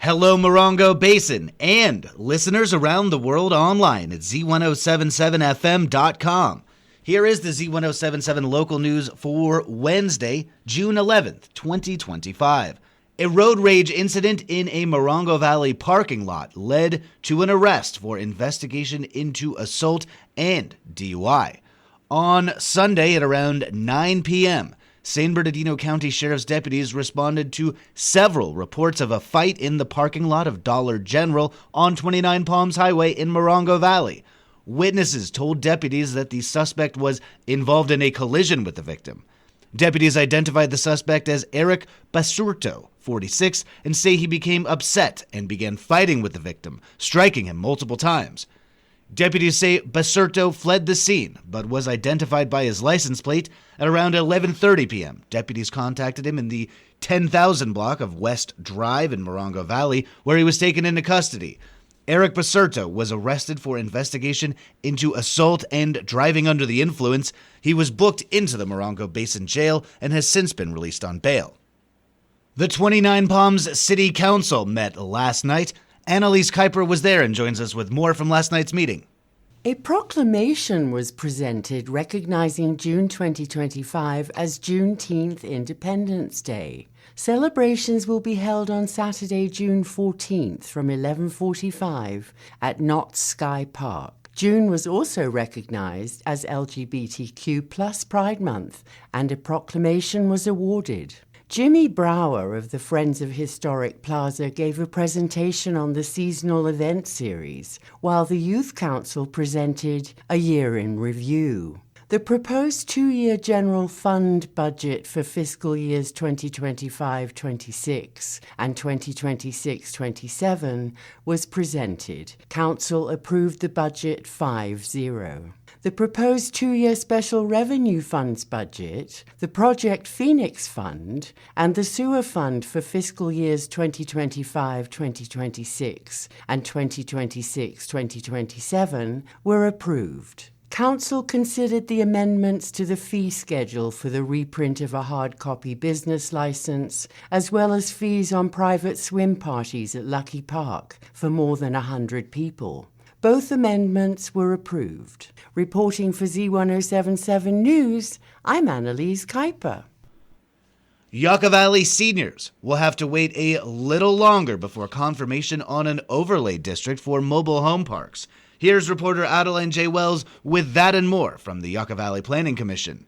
Hello, Morongo Basin, and listeners around the world online at Z107.7 FM.com. Here is the Z107.7 Local News for Wednesday, June 11th, 2025. A road rage incident in a Morongo Valley parking lot led to an arrest for investigation into assault and DUI. On Sunday at around 9 p.m., San Bernardino County Sheriff's deputies responded to several reports of a fight in the parking lot of Dollar General on 29 Palms Highway in Morongo Valley. Witnesses told deputies that the suspect was involved in a collision with the victim. Deputies identified the suspect as Eric Basurto, 46, and say he became upset and began fighting with the victim, striking him multiple times. Deputies say Basurto fled the scene, but was identified by his license plate at around 11:30 p.m. Deputies contacted him in the 10,000 block of West Drive in Morongo Valley, where he was taken into custody. Eric Basurto was arrested for investigation into assault and driving under the influence. He was booked into the Morongo Basin Jail and has since been released on bail. The 29 Palms City Council met last night. Annalise Kuiper was there and joins us with more from last night's meeting. A proclamation was presented recognizing June 2025 as Juneteenth Independence Day. Celebrations will be held on Saturday, June 14th from 11:45 at Knott's Sky Park. June was also recognized as LGBTQ+ Pride Month, and a proclamation was awarded. Jimmy Brower of the Friends of Historic Plaza gave a presentation on the seasonal event series, while the Youth Council presented a year in review. The proposed two-year general fund budget for fiscal years 2025-26 and 2026-27 was presented. Council approved the budget 5-0. The proposed two-year special revenue funds budget, the Project Phoenix Fund, and the Sewer Fund for fiscal years 2025-2026 and 2026-2027 were approved. Council considered the amendments to the fee schedule for the reprint of a hard copy business license, as well as fees on private swim parties at Lucky Park for more than 100 people. Both amendments were approved. Reporting for Z107.7 News, I'm Annalise Kuiper. Yucca Valley seniors will have to wait a little longer before confirmation on an overlay district for mobile home parks. Here's reporter Adeline J. Wells with that and more from the Yucca Valley Planning Commission.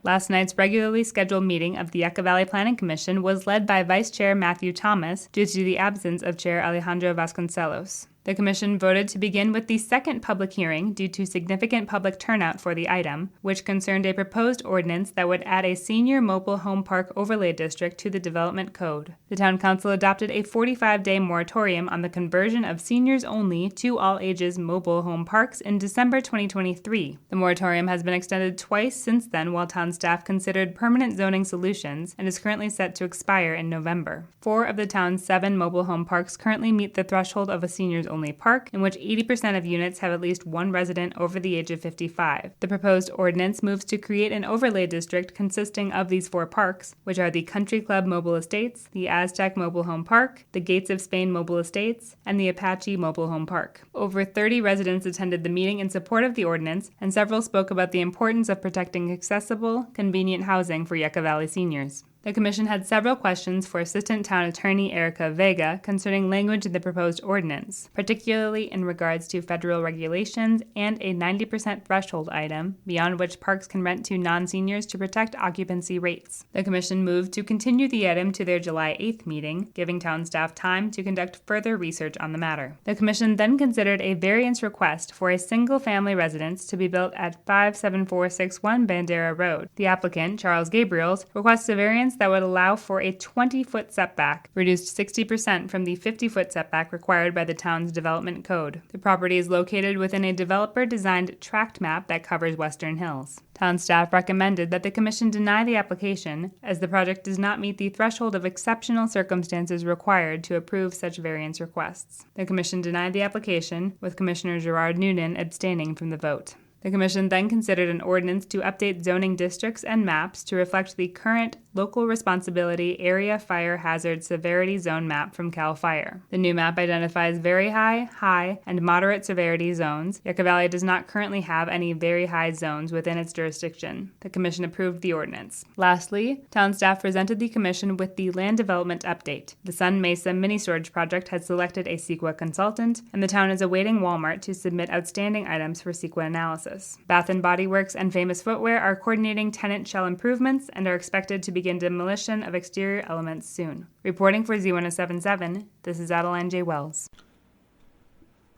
Last night's regularly scheduled meeting of the Yucca Valley Planning Commission was led by Vice Chair Matthew Thomas due to the absence of Chair Alejandro Vasconcelos. The Commission voted to begin with the second public hearing due to significant public turnout for the item, which concerned a proposed ordinance that would add a senior mobile home park overlay district to the Development Code. The Town Council adopted a 45-day moratorium on the conversion of seniors-only to all-ages mobile home parks in December 2023. The moratorium has been extended twice since then while Town staff considered permanent zoning solutions and is currently set to expire in November. 4 of the town's 7 mobile home parks currently meet the threshold of a seniors-only park, in which 80% of units have at least one resident over the age of 55. The proposed ordinance moves to create an overlay district consisting of these 4 parks, which are the Country Club Mobile Estates, the Aztec Mobile Home Park, the Gates of Spain Mobile Estates, and the Apache Mobile Home Park. Over 30 residents attended the meeting in support of the ordinance, and several spoke about the importance of protecting accessible, convenient housing for Yucca Valley seniors. The Commission had several questions for Assistant Town Attorney Erica Vega concerning language in the proposed ordinance, particularly in regards to federal regulations and a 90% threshold item, beyond which parks can rent to non-seniors to protect occupancy rates. The Commission moved to continue the item to their July 8th meeting, giving town staff time to conduct further research on the matter. The Commission then considered a variance request for a single-family residence to be built at 57461 Bandera Road. The applicant, Charles Gabriels, requests a variance that would allow for a 20-foot setback, reduced 60% from the 50-foot setback required by the town's development code. The property is located within a developer-designed tract map that covers Western Hills. Town staff recommended that the Commission deny the application, as the project does not meet the threshold of exceptional circumstances required to approve such variance requests. The Commission denied the application, with Commissioner Gerard Noonan abstaining from the vote. The Commission then considered an ordinance to update zoning districts and maps to reflect the current Local Responsibility Area Fire Hazard Severity Zone map from CAL FIRE. The new map identifies very high, high, and moderate severity zones. Yucca Valley does not currently have any very high zones within its jurisdiction. The Commission approved the ordinance. Lastly, town staff presented the Commission with the land development update. The Sun Mesa mini storage project has selected a CEQA consultant, and the town is awaiting Walmart to submit outstanding items for CEQA analysis. Bath & Body Works and Famous Footwear are coordinating tenant shell improvements and are expected to begin demolition of exterior elements soon. Reporting for Z107.7, this is Adeline J. Wells.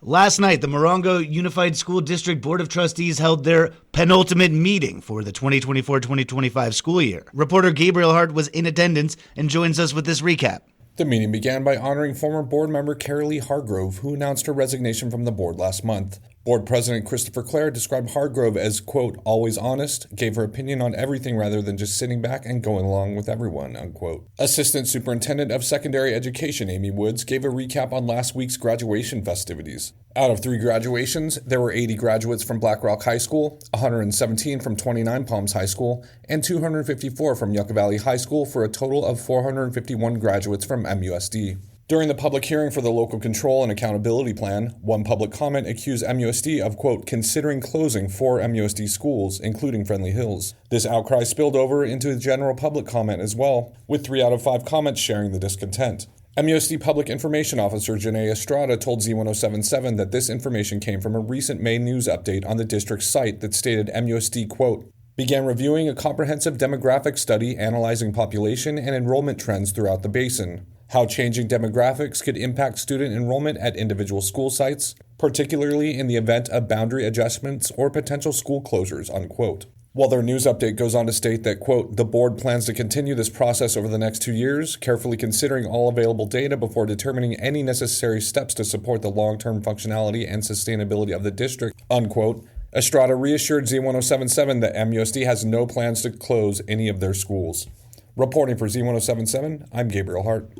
Last night, the Morongo Unified School District Board of Trustees held their penultimate meeting for the 2024-2025 school year. Reporter Gabriel Hart was in attendance and joins us with this recap. The meeting began by honoring former board member Carolee Hargrove, who announced her resignation from the board last month. Board President Christopher Clare described Hargrove as, quote, always honest, gave her opinion on everything rather than just sitting back and going along with everyone, unquote. Assistant Superintendent of Secondary Education Amy Woods gave a recap on last week's graduation festivities. Out of 3 graduations, there were 80 graduates from Black Rock High School, 117 from 29 Palms High School, and 254 from Yucca Valley High School for a total of 451 graduates from MUSD. During the public hearing for the Local Control and Accountability Plan, one public comment accused MUSD of, quote, considering closing 4 MUSD schools, including Friendly Hills. This outcry spilled over into the general public comment as well, with 3 out of 5 comments sharing the discontent. MUSD Public Information Officer Janae Estrada told Z107.7 that this information came from a recent May news update on the district's site that stated MUSD, quote, began reviewing a comprehensive demographic study analyzing population and enrollment trends throughout the basin. How changing demographics could impact student enrollment at individual school sites, particularly in the event of boundary adjustments or potential school closures, unquote. While their news update goes on to state that, quote, the board plans to continue this process over the next 2 years, carefully considering all available data before determining any necessary steps to support the long-term functionality and sustainability of the district, unquote. Estrada reassured Z107.7 that MUSD has no plans to close any of their schools. Reporting for Z107.7, I'm Gabriel Hart.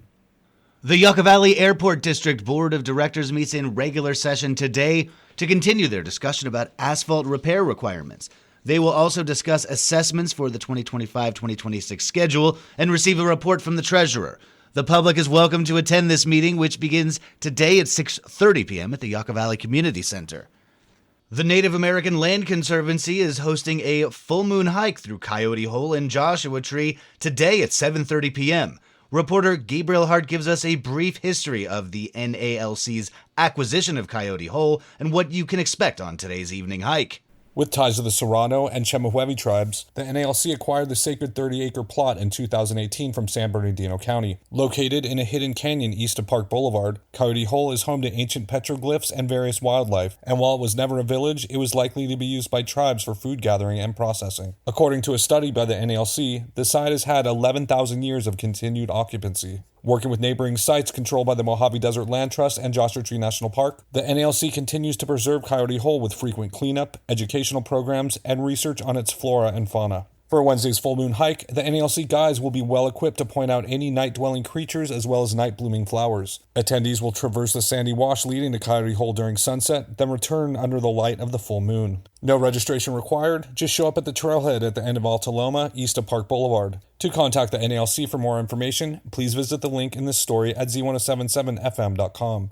The Yucca Valley Airport District Board of Directors meets in regular session today to continue their discussion about asphalt repair requirements. They will also discuss assessments for the 2025-2026 schedule and receive a report from the treasurer. The public is welcome to attend this meeting, which begins today at 6:30 p.m. at the Yucca Valley Community Center. The Native American Land Conservancy is hosting a full moon hike through Coyote Hole and Joshua Tree today at 7:30 p.m. Reporter Gabriel Hart gives us a brief history of the NALC's acquisition of Coyote Hole and what you can expect on today's evening hike. With ties to the Serrano and Chemehuevi tribes, the NALC acquired the sacred 30-acre plot in 2018 from San Bernardino County. Located in a hidden canyon east of Park Boulevard, Coyote Hole is home to ancient petroglyphs and various wildlife, and while it was never a village, it was likely to be used by tribes for food gathering and processing. According to a study by the NALC, the site has had 11,000 years of continued occupancy. Working with neighboring sites controlled by the Mojave Desert Land Trust and Joshua Tree National Park, the NALC continues to preserve Coyote Hole with frequent cleanup, educational programs, and research on its flora and fauna. For Wednesday's full moon hike, the NALC guides will be well equipped to point out any night-dwelling creatures as well as night-blooming flowers. Attendees will traverse the sandy wash leading to Coyote Hole during sunset, then return under the light of the full moon. No registration required, just show up at the trailhead at the end of Altaloma, east of Park Boulevard. To contact the NALC for more information, please visit the link in this story at z107.7fm.com.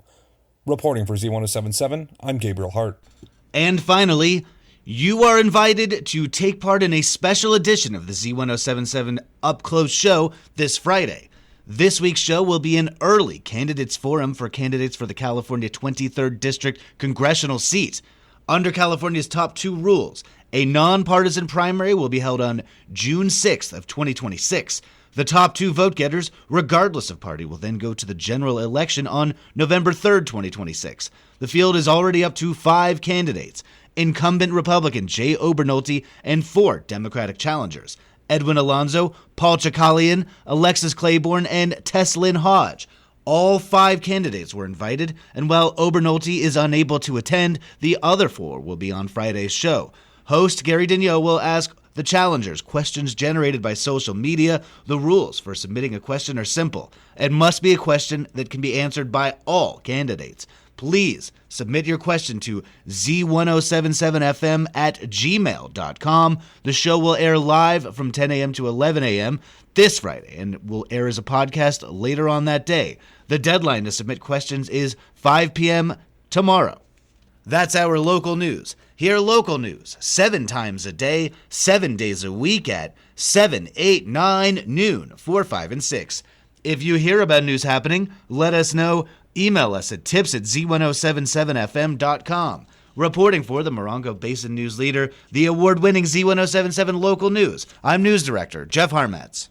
Reporting for Z107.7, I'm Gabriel Hart. And finally, you are invited to take part in a special edition of the Z107.7 Up Close show this Friday. This week's show will be an early candidates forum for candidates for the California 23rd District congressional seat. Under California's top 2 rules, a nonpartisan primary will be held on June 6th of 2026. The top 2 vote-getters, regardless of party, will then go to the general election on November 3rd, 2026. The field is already up to 5 candidates: incumbent Republican Jay Obernolte and 4 Democratic challengers: Edwin Alonzo, Paul Chakalian, Alexis Claiborne, and Teslyn Hodge. All 5 candidates were invited, and while Obernolte is unable to attend, the other 4 will be on Friday's show. Host Gary Daigneault will ask the challengers questions generated by social media. The rules for submitting a question are simple. It must be a question that can be answered by all candidates. Please submit your question to Z107.7FM at gmail.com. The show will air live from 10 a.m. to 11 a.m. this Friday and will air as a podcast later on that day. The deadline to submit questions is 5 p.m. tomorrow. That's our local news. Hear local news 7 times a day, 7 days a week at 7, 8, 9, noon, 4, 5, and 6. If you hear about news happening, let us know. Email us at tips@z1077fm.com. Reporting for the Morongo Basin News Leader, the award-winning Z107.7 Local News, I'm News Director Jeff Harmatz.